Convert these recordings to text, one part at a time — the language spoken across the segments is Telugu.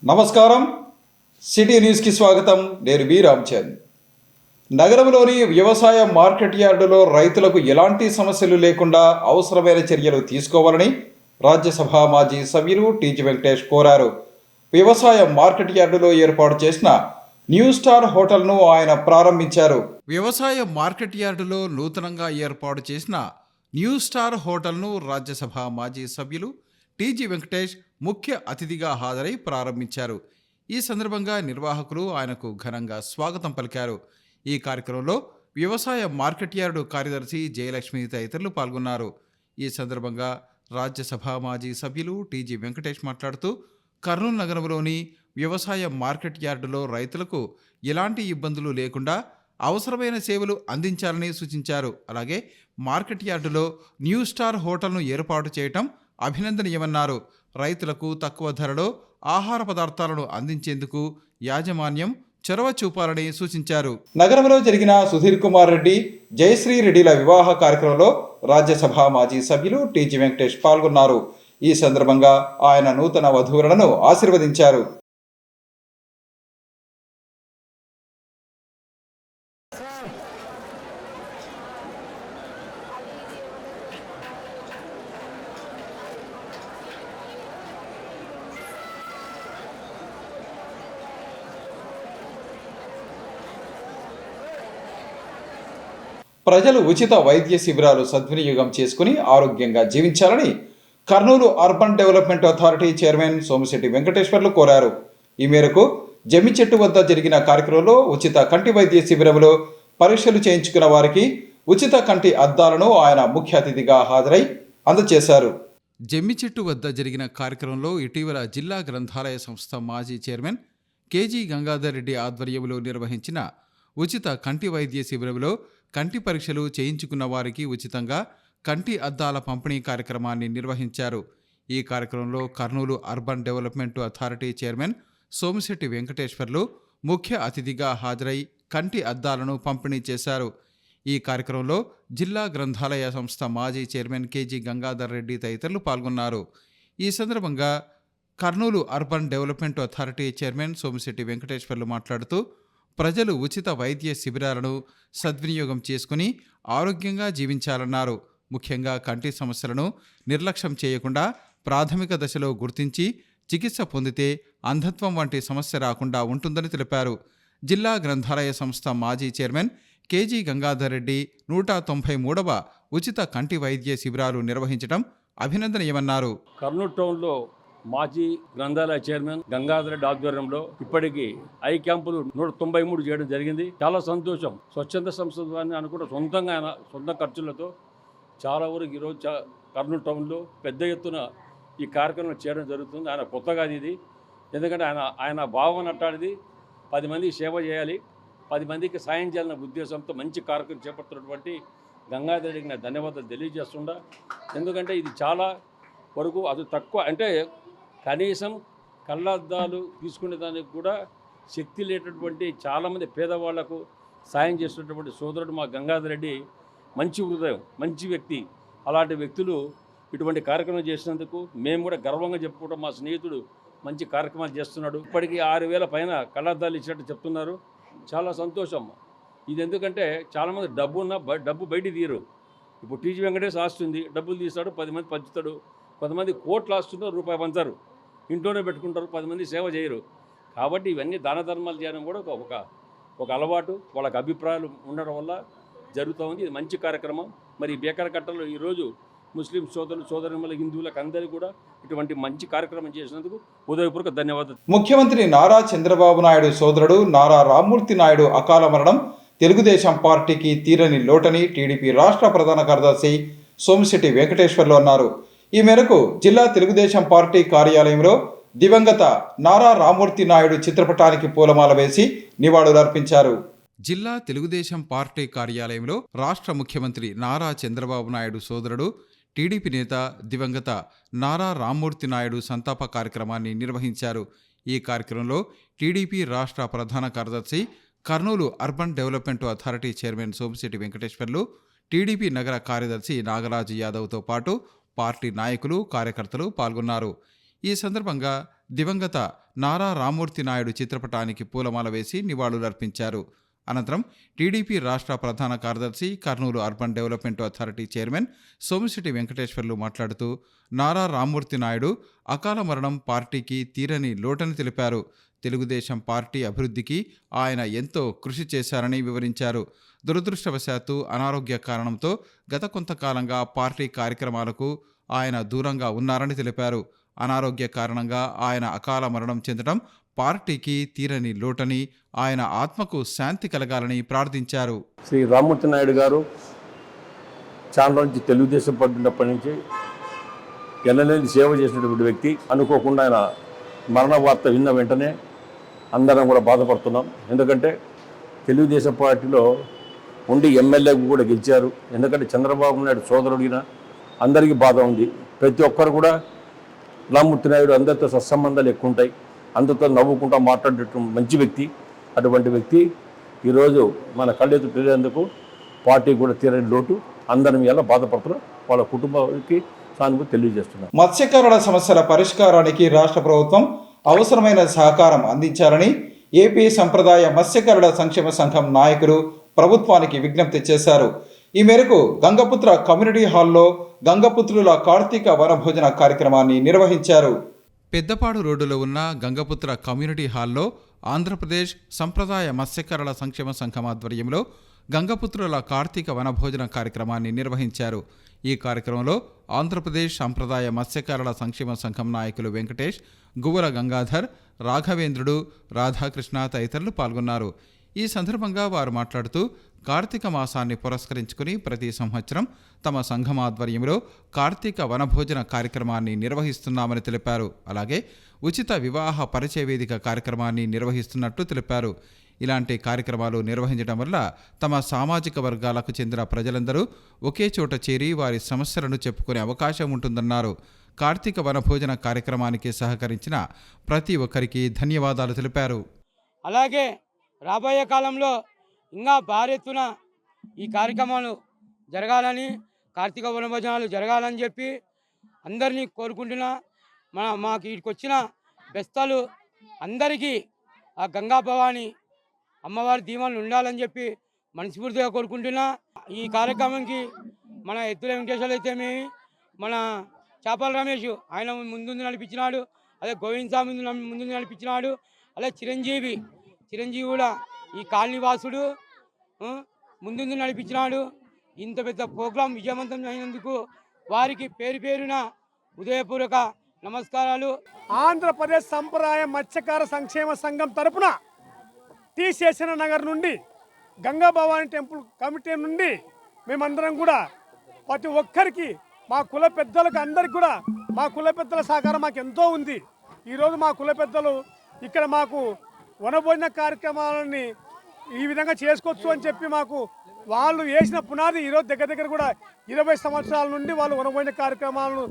నమస్కారం. సిటీ న్యూస్కి స్వాగతం. నేను బి రామచంద్. నగరంలోని వ్యవసాయ మార్కెట్ యార్డులో రైతులకు ఎలాంటి సమస్యలు లేకుండా అవసరమైన చర్యలు తీసుకోవాలని రాజ్యసభ మాజీ సభ్యులు టీజీ వెంకటేష్ కోరారు. వ్యవసాయ మార్కెట్ యార్డులో ఏర్పాటు చేసిన న్యూ స్టార్ హోటల్ను ఆయన ప్రారంభించారు. వ్యవసాయ మార్కెట్ యార్డులో నూతనంగా ఏర్పాటు చేసిన న్యూ స్టార్ హోటల్ను రాజ్యసభ మాజీ సభ్యులు టీజీ వెంకటేష్ ముఖ్య అతిథిగా హాజరై ప్రారంభించారు. ఈ సందర్భంగా నిర్వాహకులు ఆయనకు ఘనంగా స్వాగతం పలికారు. ఈ కార్యక్రమంలో వ్యవసాయ మార్కెట్ యార్డు కార్యదర్శి జయలక్ష్మి తదితరులు పాల్గొన్నారు. ఈ సందర్భంగా రాజ్యసభ మాజీ సభ్యులు టీజీ వెంకటేష్ మాట్లాడుతూ కర్నూలు నగరంలోని వ్యవసాయ మార్కెట్ యార్డులో రైతులకు ఎలాంటి ఇబ్బందులు లేకుండా అవసరమైన సేవలు అందించాలని సూచించారు. అలాగే మార్కెట్ యార్డులో న్యూ స్టార్ హోటల్ను ఏర్పాటు చేయటం అభినందనీయమన్నారు. రైతులకు తక్కువ ధరలో ఆహార పదార్థాలను అందించేందుకు యాజమాన్యం చొరవ చూపాలని సూచించారు. నగరంలో జరిగిన సుధీర్ కుమార్ రెడ్డి, జయశ్రీ రెడ్డిల వివాహ కార్యక్రమంలో రాజ్యసభ మాజీ సభ్యులు టీజీ వెంకటేష్ పాల్గొన్నారు. ఈ సందర్భంగా ఆయన నూతన వధూవరులను ఆశీర్వదించారు. ప్రజలు ఉచిత వైద్య శిబిరాలు సద్వినియోగం చేసుకుని ఆరోగ్యంగా జీవించాలని Kurnool urban development authority chairman Somisetti Venkateswarlu కోరారు. ఈ మేరకు జమ్మిచెట్టు వద్ద జరిగిన కార్యక్రమంలో ఉచిత కంటి వైద్య శిబిరంలో పరీక్షలు చేయించుకున్న వారికి ఉచిత కంటి అద్దాలను ఆయన ముఖ్య అతిథిగా హాజరై అందజేశారు. జమ్మిచెట్టు వద్ద జరిగిన కార్యక్రమంలో ఇటీవల జిల్లా గ్రంథాలయ సంస్థ మాజీ చైర్మన్ కేజీ గంగాధర్ రెడ్డి ఆధ్వర్యంలో నిర్వహించిన ఉచిత కంటి వైద్య శిబిరంలో కంటి పరీక్షలు చేయించుకున్న వారికి ఉచితంగా కంటి అద్దాల పంపిణీ కార్యక్రమాన్ని నిర్వహించారు. ఈ కార్యక్రమంలో Kurnool urban development authority chairman Somisetti Venkateswarlu ముఖ్య అతిథిగా హాజరై కంటి అద్దాలను పంపిణీ చేశారు. ఈ కార్యక్రమంలో జిల్లా గ్రంథాలయ సంస్థ మాజీ చైర్మన్ కేజీ గంగాధర్ రెడ్డి తదితరులు పాల్గొన్నారు. ఈ సందర్భంగా Kurnool urban development authority chairman Somisetti Venkateswarlu మాట్లాడుతూ ప్రజలు ఉచిత వైద్య శిబిరాలను సద్వినియోగం చేసుకుని ఆరోగ్యంగా జీవించాలన్నారు. ముఖ్యంగా కంటి సమస్యలను నిర్లక్ష్యం చేయకుండా ప్రాథమిక దశలో గుర్తించి చికిత్స పొందితే అంధత్వం వంటి సమస్య రాకుండా ఉంటుందని తెలిపారు. జిల్లా గ్రంథాలయ సంస్థ మాజీ చైర్మన్ కేజీ గంగాధర్ రెడ్డి 193వ ఉచిత కంటి వైద్య శిబిరాలు నిర్వహించడం అభినందనీయమన్నారు. కర్నూలు టౌన్లో మాజీ గ్రంథాలయ చైర్మన్ గంగాధర్ రెడ్డి ఆధ్వర్యంలో ఇప్పటికీ ఐ క్యాంపులు 193 చేయడం జరిగింది. చాలా సంతోషం. స్వచ్ఛంద సంస్థ ద్వారా అనుకుంటే సొంతంగా ఆయన సొంత ఖర్చులతో చాలా వరకు ఈరోజు కర్నూలు టౌన్లో పెద్ద ఎత్తున ఈ కార్యక్రమం చేయడం జరుగుతుంది. ఆయన కొత్తగా ఇది, ఎందుకంటే ఆయన భావన అట్టాడిది 10 మందికి సేవ చేయాలి, 10 మందికి సాయం చేయాలన్న ఉద్దేశంతో మంచి కార్యక్రమం చేపడుతున్నటువంటి గంగాధర్ రెడ్డికి నేను ధన్యవాదాలు తెలియజేస్తుండా. ఎందుకంటే ఇది చాలా వరకు అది తక్కువ, అంటే కనీసం కళ్ళద్దాలు తీసుకునే దానికి కూడా శక్తి లేనటువంటి చాలామంది పేదవాళ్లకు సాయం చేస్తున్నటువంటి సోదరుడు మా గంగాధర్ రెడ్డి. మంచి హృదయం, మంచి వ్యక్తి. అలాంటి వ్యక్తులు ఇటువంటి కార్యక్రమం చేసినందుకు మేము కూడా గర్వంగా చెప్పుకుంటాం. మా స్నేహితుడు మంచి కార్యక్రమాలు చేస్తున్నాడు. ఇప్పటికీ 6,000 పైన కళ్ళద్దాలు ఇచ్చినట్టు చెప్తున్నారు. చాలా సంతోషం. ఇది ఎందుకంటే చాలామంది డబ్బు బయట తీయరు. ఇప్పుడు టీజీ వెంకటేష్ ఆస్తుంది, డబ్బులు తీస్తాడు, 10 మంది పంచుతాడు. కొంతమంది కోట్లు ఆస్తున్నారు, రూపాయి పంచారు, ఇంట్లోనే పెట్టుకుంటారు, 10 మంది సేవ చేయరు. కాబట్టి ఇవన్నీ దాన ధర్మాలు చేయడం కూడా ఒక అలవాటు, వాళ్ళకి అభిప్రాయాలు ఉండడం వల్ల జరుగుతూ ఉంది. ఇది మంచి కార్యక్రమం. మరి బేకర్ కట్టలో ఈరోజు ముస్లిం సోదరుల హిందువులకు అందరికీ కూడా ఇటువంటి మంచి కార్యక్రమం చేసినందుకు హృదయపూర్వక ధన్యవాదాలు. ముఖ్యమంత్రి నారా చంద్రబాబు నాయుడు సోదరుడు నారా రామ్మూర్తి నాయుడు అకాల మరణం తెలుగుదేశం పార్టీకి తీరని లోటని టీడీపీ రాష్ట్ర ప్రధాన కార్యదర్శి సోమిశెట్టి వెంకటేశ్వర్లు అన్నారు. ఈ మేరకు జిల్లా తెలుగుదేశం పార్టీ కార్యాలయంలో దివంగత నారా రామ్మూర్తి నాయుడు చిత్రపటానికి పూలమాల వేసి నివాళులర్పించారు. జిల్లా తెలుగుదేశం పార్టీ కార్యాలయంలో రాష్ట్ర ముఖ్యమంత్రి నారా చంద్రబాబు నాయుడు సోదరుడు టీడీపీ నేత దివంగత నారా రామ్మూర్తి నాయుడు సంతాప కార్యక్రమాన్ని నిర్వహించారు. ఈ కార్యక్రమంలో టీడీపీ రాష్ట్ర ప్రధాన కార్యదర్శి Kurnool urban development authority chairman Somisetti Venkateswarlu, TDP నగర కార్యదర్శి నాగరాజు యాదవ్తో పాటు పార్టీ నాయకులు, కార్యకర్తలు పాల్గొన్నారు. ఈ సందర్భంగా దివంగత నారా రామ్మూర్తి నాయుడు చిత్రపటానికి పూలమాల వేసి నివాళులర్పించారు. అనంతరం టీడీపీ రాష్ట్ర ప్రధాన కార్యదర్శి, Kurnool urban development authority chairman Somisetti Venkateswarlu మాట్లాడుతూ నారా రామ్మూర్తి నాయుడు అకాల మరణం పార్టీకి తీరని లోటని తెలిపారు. తెలుగుదేశం పార్టీ అభివృద్ధికి ఆయన ఎంతో కృషి చేశారని వివరించారు. దురదృష్టవశాత్తు అనారోగ్య కారణంతో గత కొంతకాలంగా పార్టీ కార్యక్రమాలకు ఆయన దూరంగా ఉన్నారని తెలిపారు. అనారోగ్య కారణంగా ఆయన అకాల మరణం చెందడం పార్టీకి తీరని లోటని, ఆయన ఆత్మకు శాంతి కలగాలని ప్రార్థించారు. శ్రీ రామ్మూర్తి నాయుడు గారు చాలా నుంచి తెలుగుదేశం పార్టీ ఉన్నప్పటి నుంచి ఎన్నలేని సేవ చేసినటువంటి వ్యక్తి. అనుకోకుండా ఆయన మరణ వార్త విన్న వెంటనే అందరం కూడా బాధపడుతున్నాం. ఎందుకంటే తెలుగుదేశం పార్టీలో ఉండి ఎమ్మెల్యేకు కూడా గెలిచారు. ఎందుకంటే చంద్రబాబు నాయుడు సోదరుడిన అందరికీ బాధ ఉంది. ప్రతి ఒక్కరు కూడా రామ్మూర్తి నాయుడు అందరితో సత్సంబంధాలు ఎక్కువ ఉంటాయి, అందరితో నవ్వుకుంటూ మాట్లాడేట మంచి వ్యక్తి. అటువంటి వ్యక్తి ఈరోజు మన కళ్ళెత్తు తెలియనందుకు పార్టీ కూడా తీరని లోటు. అందరం ఎలా బాధపడుతున్నాం, వాళ్ళ కుటుంబానికి సానుభూతి తెలియజేస్తున్నాం. మత్స్యకారుల సమస్యల పరిష్కారానికి రాష్ట్ర ప్రభుత్వం అవసరమైన సహకారం అందించాలని ఏపీ సంప్రదాయ మత్స్యకారుల సంక్షేమ సంఘం నాయకులు ప్రభుత్వానికి విజ్ఞప్తి చేశారు. ఈ మేరకు గంగపుత్ర కమ్యూనిటీ హాల్లో గంగపుత్రుల కార్తీక వనభోజన కార్యక్రమాన్ని నిర్వహించారు. పెద్దపాడు రోడ్డులో ఉన్న గంగపుత్ర కమ్యూనిటీ హాల్లో ఆంధ్రప్రదేశ్ సంప్రదాయ మత్స్యకారుల సంక్షేమ సంఘం ఆధ్వర్యంలో గంగపుత్రుల కార్తీక వనభోజన కార్యక్రమాన్ని నిర్వహించారు. ఈ కార్యక్రమంలో ఆంధ్రప్రదేశ్ సంప్రదాయ మత్స్యకారుల సంక్షేమ సంఘం నాయకులు వెంకటేష్, గువ్వల గంగాధర్, రాఘవేంద్రుడు, రాధాకృష్ణ తదితరులు పాల్గొన్నారు. ఈ సందర్భంగా వారు మాట్లాడుతూ కార్తీక మాసాన్ని పురస్కరించుకుని ప్రతి సంవత్సరం తమ సంఘం ఆధ్వర్యంలో కార్తీక వనభోజన కార్యక్రమాన్ని నిర్వహిస్తున్నామని తెలిపారు. అలాగే ఉచిత వివాహ పరిచయ వేదిక కార్యక్రమాన్ని నిర్వహిస్తున్నట్టు తెలిపారు. ఇలాంటి కార్యక్రమాలు నిర్వహించడం వల్ల తమ సామాజిక వర్గాలకు చెందిన ప్రజలందరూ ఒకే చోట చేరి వారి సమస్యలను చెప్పుకునే అవకాశం ఉంటుందన్నారు. కార్తీక వనభోజన కార్యక్రమానికి సహకరించిన ప్రతి ఒక్కరికి ధన్యవాదాలు తెలిపారు. అలాగే రాబోయే కాలంలో ఇంకా భారీ ఎత్తున ఈ కార్యక్రమాలు జరగాలని, కార్తీక వనభోజనాలు జరగాలని చెప్పి అందరినీ కోరుకుంటున్నా. మాకు ఇక్కడికి వచ్చిన బెస్తలు అందరికీ ఆ గంగా భవాని అమ్మవారి దీవెనలు ఉండాలని చెప్పి మనస్ఫూర్తిగా కోరుకుంటున్నా. ఈ కార్యక్రమానికి మన ఎత్తుల వెంకటేశ్వర అయితేమి, మన చేపల రమేష్ ఆయన ముందు నడిపించినాడు, అదే గోవింద్ స్వామి ముందు నడిపించినాడు, అలాగే చిరంజీవి కూడా ఈ కాలనీవాసుడు ముందు నడిపించినాడు. ఇంత పెద్ద ప్రోగ్రాం విజయవంతం అయినందుకు వారికి పేరు పేరున ఉదయపూర్వక నమస్కారాలు. ఆంధ్రప్రదేశ్ సంప్రదాయ మత్స్యకార సంక్షేమ సంఘం తరపున టి శేషన నగర్ నుండి గంగా భవాని టెంపుల్ కమిటీ నుండి మేమందరం కూడా ప్రతి ఒక్కరికి మా కుల పెద్దలకు అందరికి కూడా మా కుల పెద్దల సహకారం మాకు ఎంతో ఉంది. ఈరోజు మా కుల పెద్దలు ఇక్కడ మాకు వనభోజన కార్యక్రమాలని ఈ విధంగా చేసుకోవచ్చు అని చెప్పి మాకు వాళ్ళు వేసిన పునాది ఈరోజు దగ్గర దగ్గర కూడా 20 సంవత్సరాల నుండి వాళ్ళు వనభోజన కార్యక్రమాలను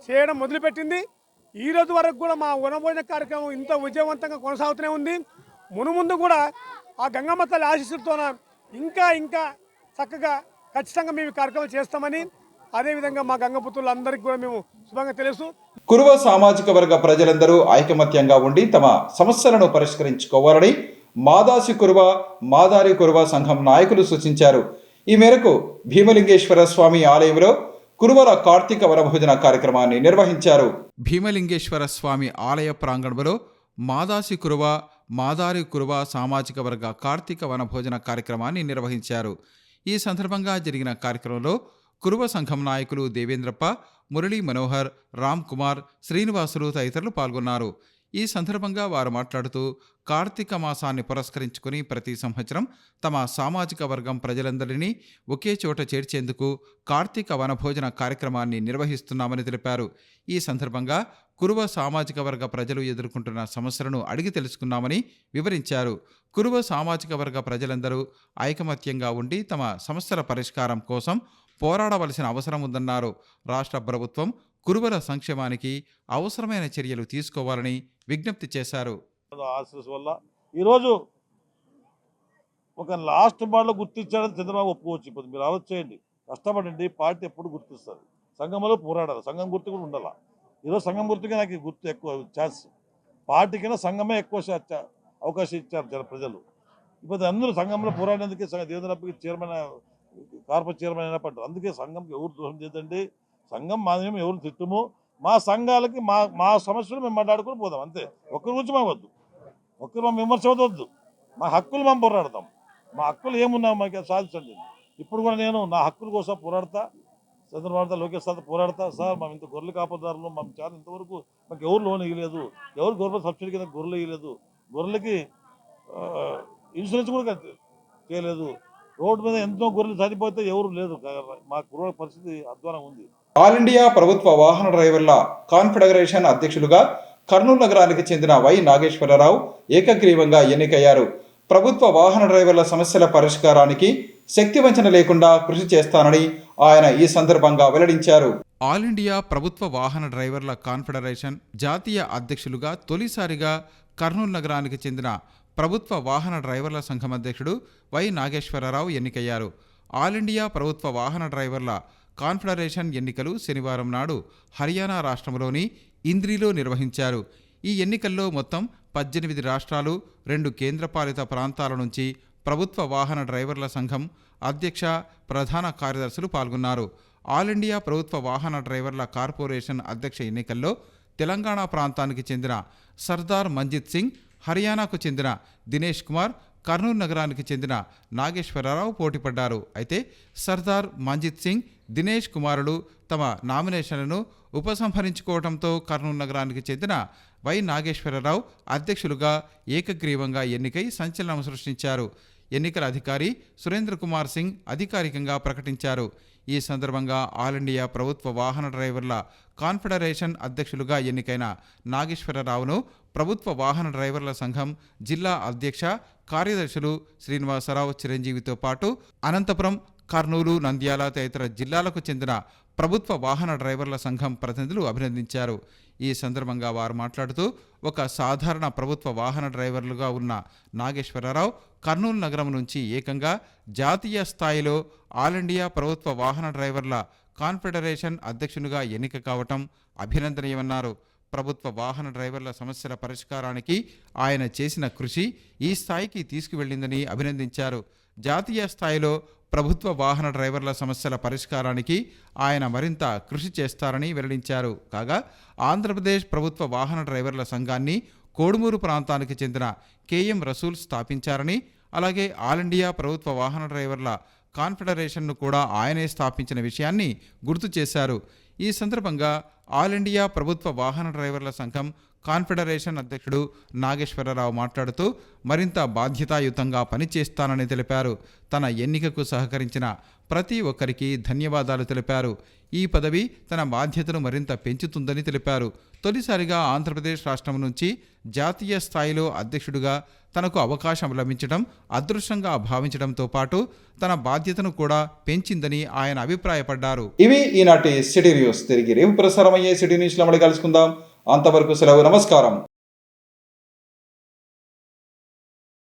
చేయడం మొదలుపెట్టింది. ఈ రోజు వరకు కూడా మా వనభోజన కార్యక్రమం ఇంత విజయవంతంగా కొనసాగుతూనే ఉంది. మునుముందు కూడా ఆ గంగమ్మ తల్లి ఆశీస్సులతోన ఇంకా ఇంకా చక్కగా ఖచ్చితంగా మేము కార్యక్రమం చేస్తామని, అదేవిధంగా మా గంగపుత్రులందరికీ కూడా మేము శుభంగా తెలుసు. కురువ సామాజిక వర్గ ప్రజలందరూ ఐకమత్యంగా ఉండి తమ సమస్యలను పరిష్కరించుకోవాలని మాదాసి కురువ, మాదారి కురువ సంఘం నాయకులు సూచించారు. ఈ మేరకు భీమలింగేశ్వర స్వామి ఆలయంలో కురువల కార్తీక వనభోజన కార్యక్రమాన్ని నిర్వహించారు. భీమలింగేశ్వర స్వామి ఆలయ ప్రాంగణంలో మాదాసి కురువ, మాదారి కురువ సామాజిక వర్గ కార్తీక వనభోజన కార్యక్రమాన్ని నిర్వహించారు. ఈ సందర్భంగా జరిగిన కార్యక్రమంలో కురువ సంఘం నాయకులు దేవేంద్రప్ప, మురళీ మనోహర్, రామ్ కుమార్, శ్రీనివాసులు తదితరులు పాల్గొన్నారు. ఈ సందర్భంగా వారు మాట్లాడుతూ కార్తీక మాసాన్ని పురస్కరించుకుని ప్రతి సంవత్సరం తమ సామాజిక వర్గం ప్రజలందరినీ ఒకే చోట చేర్చేందుకు కార్తీక వనభోజన కార్యక్రమాన్ని నిర్వహిస్తున్నామని తెలిపారు. ఈ సందర్భంగా కురువ సామాజిక వర్గ ప్రజలు ఎదుర్కొంటున్న సమస్యలను అడిగి తెలుసుకున్నామని వివరించారు. కురువ సామాజిక వర్గ ప్రజలందరూ ఐకమత్యంగా ఉండి తమ సమస్యల పరిష్కారం కోసం పోరాడవలసిన అవసరం ఉందన్నారు. రాష్ట్ర ప్రభుత్వం కురువల సంక్షేమానికి అవసరమైన చర్యలు తీసుకోవాలని విజ్ఞప్తి చేశారు. ఆశీస్ వల్ల ఈరోజు ఒక లాస్ట్ బార్లో గుర్తించాలని చంద్రబాబు ఒప్పుకోవచ్చు. ఇప్పుడు మీరు ఆలోచించండి, కష్టపడండి, పార్టీ ఎప్పుడు గుర్తిస్తుంది. సంఘంలో పోరాడాలి, సంఘం గుర్తు కూడా ఉండాలి. ఈరోజు సంఘం గుర్తుగా నాకు గుర్తు ఎక్కువ ఛాన్స్. పార్టీకైనా సంఘమే ఎక్కువ అవకాశం ఇచ్చారు ప్రజలు. ఇప్పుడు అందరూ సంఘంలో పోరాడేందుకే దేవేంద్రప్పకి చైర్మన్ కార్పొరేట్ చైర్మన్ అయినప్పుడు అందుకే సంఘంకి ఎవరు దోషం చేద్దండి. సంఘం మాదేమో ఎవరు తిట్టుము, మా సంఘాలకి మా సమస్యలు మేము మాట్లాడుకొని పోదాం అంతే. ఒక్కరి గురించి మేము వద్దు, ఒక్కరు మేము విమర్శ వద్దు, మా హక్కులు మేము పోరాడతాం. మా హక్కులు ఏమున్నా మాకు సాధించండి. ఇప్పుడు కూడా నేను నా హక్కుల కోసం పోరాడతా, చంద్రబాబు లోకేష్ సార్ పోరాడతా. సార్ మేము ఇంత గొర్రెలు కాపదారులు, మేము చాలా ఇంతవరకు మాకు ఎవరు లోన్ ఇవ్వలేదు, ఎవరు గవర్నమెంట్ సబ్సిడీ కింద గొర్రెలు ఇవ్వలేదు, గొర్రెలకి ఇన్సూరెన్స్ కూడా చేయలేదు, రోడ్డు మీద ఎంతో గొర్రెలు చనిపోతే ఎవరు లేదు. మా గృహ పరిస్థితి అధ్వానం ఉంది. ఆల్ ఇండియా ప్రభుత్వ వాహన డ్రైవర్ల కాన్ఫెడరేషన్ అధ్యక్షులుగా కర్నూలు నగరానికి చెందిన వై నాగేశ్వరరావు ఏకగ్రీవంగా ఎన్నికయ్యారు. ప్రభుత్వ వాహన డ్రైవర్ల సమస్యల పరిష్కారానికి శక్తివంచన లేకుండా కృషి చేస్తానని ఆయన ఈ సందర్భంగా వెల్లడించారు. ఆల్ ఇండియా ప్రభుత్వ వాహన డ్రైవర్ల కాన్ఫెడరేషన్ జాతీయ అధ్యక్షులుగా తొలిసారిగా కర్నూలు నగరానికి చెందిన ప్రభుత్వ వాహన డ్రైవర్ల సంఘం అధ్యక్షుడు వై నాగేశ్వరరావు ఎన్నికయ్యారు. ఆల్ ఇండియా ప్రభుత్వ వాహన డ్రైవర్ల కాన్ఫెడరేషన్ ఎన్నికలు శనివారం నాడు హర్యానా రాష్ట్రంలోని ఇంద్రిలో నిర్వహించారు. ఈ ఎన్నికల్లో మొత్తం 18 రాష్ట్రాలు, 2 కేంద్రపాలిత ప్రాంతాల నుంచి ప్రభుత్వ వాహన డ్రైవర్ల సంఘం అధ్యక్ష, ప్రధాన కార్యదర్శులు పాల్గొన్నారు. ఆల్ ఇండియా ప్రభుత్వ వాహన డ్రైవర్ల కార్పొరేషన్ అధ్యక్ష ఎన్నికల్లో తెలంగాణ ప్రాంతానికి చెందిన సర్దార్ మంజిత్ సింగ్, హర్యానాకు చెందిన దినేష్ కుమార్, కర్నూలు నగరానికి చెందిన నాగేశ్వరరావు పోటీపడ్డారు. అయితే సర్దార్ మంజిత్ సింగ్, దినేష్ కుమారులు తమ నామినేషన్లను ఉపసంహరించుకోవడంతో కర్నూలు నగరానికి చెందిన వై నాగేశ్వరరావు అధ్యక్షులుగా ఏకగ్రీవంగా ఎన్నికై సంచలనం సృష్టించారు. ఎన్నికల అధికారి సురేంద్ర కుమార్ సింగ్ అధికారికంగా ప్రకటించారు. ఈ సందర్భంగా ఆల్ ఇండియా ప్రభుత్వ వాహన డ్రైవర్ల కాన్ఫెడరేషన్ అధ్యక్షులుగా ఎన్నికైన నాగేశ్వరరావును ప్రభుత్వ వాహన డ్రైవర్ల సంఘం జిల్లా అధ్యక్ష, కార్యదర్శులు శ్రీనివాసరావు, చిరంజీవితో పాటు అనంతపురం, కర్నూలు, నంద్యాల తదితర జిల్లాలకు చెందిన ప్రభుత్వ వాహన డ్రైవర్ల సంఘం ప్రతినిధులు అభినందించారు. ఈ సందర్భంగా వారు మాట్లాడుతూ ఒక సాధారణ ప్రభుత్వ వాహన డ్రైవర్లుగా ఉన్న నాగేశ్వరరావు కర్నూలు నగరం నుంచి ఏకంగా జాతీయ స్థాయిలో ఆల్ ఇండియా ప్రభుత్వ వాహన డ్రైవర్ల కాన్ఫెడరేషన్ అధ్యక్షునిగా ఎన్నిక కావటం అభినందనీయమన్నారు. ప్రభుత్వ వాహన డ్రైవర్ల సమస్యల పరిష్కారానికి ఆయన చేసిన కృషి ఈ స్థాయికి తీసుకువెళ్లిందని అభినందించారు. జాతీయ స్థాయిలో ప్రభుత్వ వాహన డ్రైవర్ల సమస్యల పరిష్కారానికి ఆయన మరింత కృషి చేస్తారని వెల్లడించారు. కాగా ఆంధ్రప్రదేశ్ ప్రభుత్వ వాహన డ్రైవర్ల సంఘాన్ని కోడుమూరు ప్రాంతానికి చెందిన కేఎం రసూల్ స్థాపించారని, అలాగే ఆల్ ఇండియా ప్రభుత్వ వాహన డ్రైవర్ల కాన్ఫెడరేషన్ను కూడా ఆయనే స్థాపించిన విషయాన్ని గుర్తు చేశారు. ఈ సందర్భంగా ఆల్ ఇండియా ప్రభుత్వ వాహన డ్రైవర్ల సంఘం కాన్ఫెడరేషన్ అధ్యక్షుడు నాగేశ్వరరావు మాట్లాడుతూ మరింత బాధ్యతాయుతంగా పనిచేస్తానని తెలిపారు. తన ఎన్నికకు సహకరించిన ప్రతి ఒక్కరికి ధన్యవాదాలు తెలిపారు. ఈ పదవి తన బాధ్యతను మరింత పెంచుతుందని తెలిపారు. తొలిసారిగా ఆంధ్రప్రదేశ్ రాష్ట్రం నుంచి జాతీయ స్థాయిలో అధ్యక్షుడిగా తనకు అవకాశం లభించడం అదృష్టంగా భావించడంతో పాటు తన బాధ్యతను కూడా పెంచిందని ఆయన అభిప్రాయపడ్డారు. ఇవి ఈనాటి సిటీ న్యూస్. తిరిగి రేపు ప్రసారమయ్యే సిటీ న్యూస్లో మళ్ళీ కలుసుకుందాం. అంతవరకు సెలవు. నమస్కారం.